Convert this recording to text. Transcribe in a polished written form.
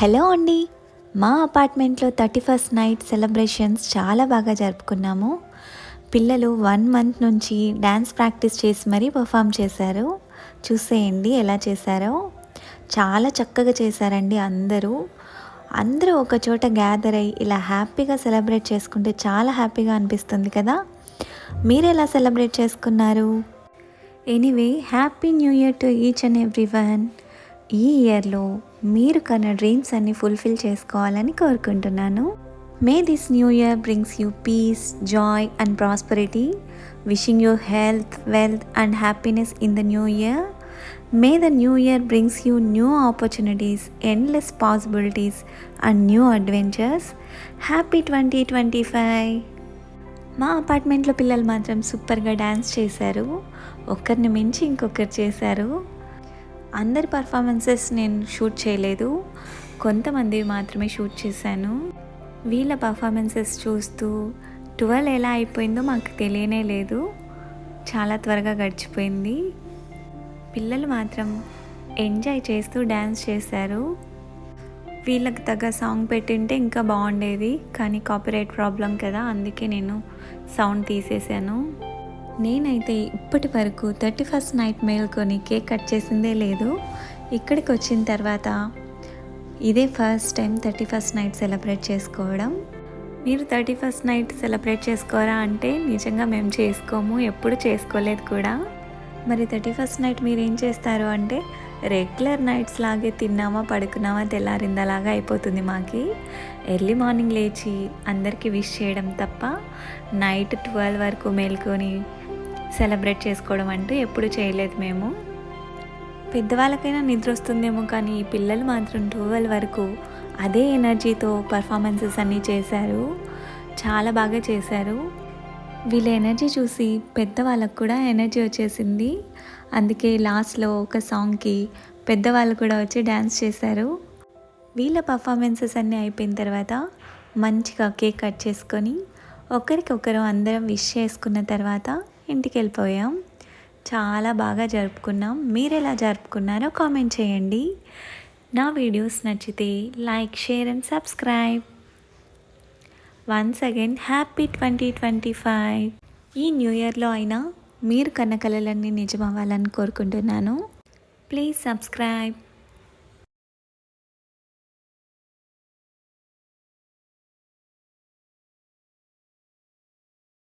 Hello అండి. మా అపార్ట్మెంట్లో 31st నైట్ సెలబ్రేషన్స్ చాలా బాగా జరుపుకున్నాము. పిల్లలు 1 మంత్ నుంచి డ్యాన్స్ ప్రాక్టీస్ చేసి మరీ పర్ఫామ్ చేశారు. చూసేయండి ఎలా చేశారో. చాలా చక్కగా చేశారండి అందరూ. అందరూ ఒక చోట గ్యాదర్ అయ్యి ఇలా హ్యాపీగా సెలబ్రేట్ చేసుకుంటే చాలా హ్యాపీగా అనిపిస్తుంది కదా. మీరెలా సెలబ్రేట్ చేసుకున్నారు? Anyway, happy new year to each and everyone. ఈ ఇయర్లో మీరు కన్న డ్రీమ్స్ అన్ని ఫుల్ఫిల్ చేసుకోవాలని కోరుకుంటున్నాను. May this new year brings you peace, joy and prosperity. Wishing you health, wealth and happiness in the new year. May the new year brings you new opportunities, endless possibilities and new adventures. Happy 2025. మా అపార్ట్మెంట్లో పిల్లలు మాత్రం సూపర్గా dance చేశారు. ఒకరిని మించి ఇంకొకరు చేశారు. అందరి పర్ఫార్మెన్సెస్ నేను షూట్ చేయలేదు, కొంతమంది మాత్రమే షూట్ చేశాను. వీళ్ళ పర్ఫార్మెన్సెస్ చూస్తూ 12 ఎలా అయిపోయిందో మాకు తెలియనే లేదు. చాలా త్వరగా గడిచిపోయింది. పిల్లలు మాత్రం ఎంజాయ్ చేస్తూ డ్యాన్స్ చేశారు. వీళ్ళకి తగ్గ సాంగ్ పెట్టింటే ఇంకా బాగుండేది, కానీ కాపీరైట్ ప్రాబ్లం కదా, అందుకే నేను సౌండ్ తీసేసాను. నేనైతే ఇప్పటి వరకు 31st నైట్ మేల్కొని కేక్ కట్ చేసిందే లేదు. ఇక్కడికి వచ్చిన తర్వాత ఇదే first time 31st night celebrate చేసుకోవడం. మీరు 31st నైట్ సెలబ్రేట్ చేసుకోరా అంటే నిజంగా మేము చేసుకోము, ఎప్పుడు చేసుకోలేదు కూడా. మరి 31st నైట్ మీరు ఏం చేస్తారు అంటే రెగ్యులర్ నైట్స్ లాగే తిన్నామా పడుకున్నామా తెల్లారిందలాగా అయిపోతుంది మాకి. ఎర్లీ మార్నింగ్ లేచి అందరికీ విష్ చేయడం తప్ప నైట్ 12 వరకు మేల్కొని సెలబ్రేట్ చేసుకోవడం అంటూ ఎప్పుడు చేయలేదు మేము. పెద్దవాళ్ళకైనా నిద్ర వస్తుందేమో, కానీ ఈ పిల్లలు మాత్రం 12 వరకు అదే ఎనర్జీతో పర్ఫార్మెన్సెస్ అన్నీ చేశారు. చాలా బాగా చేశారు. వీళ్ళ ఎనర్జీ చూసి పెద్దవాళ్ళకు కూడా ఎనర్జీ వచ్చేసింది. అందుకే లాస్ట్లో ఒక సాంగ్కి పెద్దవాళ్ళు కూడా వచ్చి డ్యాన్స్ చేశారు. వీళ్ళ పర్ఫార్మెన్సెస్ అన్నీ అయిపోయిన తర్వాత మంచిగా కేక్ కట్ చేసుకొని ఒకరికొకరు అందరం విష్ చేసుకున్న తర్వాత ఇంటికి వెళ్ళిపోయాం. చాలా బాగా జరుపుకున్నాం. మీరు ఎలా జరుపుకున్నారో కామెంట్ చేయండి. నా వీడియోస్ నచ్చితే like, share and subscribe. Once again happy 2025. ఈ న్యూ ఇయర్లో అయినా మీరు కన్న కలలన్నీ నిజమవ్వాలని కోరుకుంటున్నాను. Please subscribe.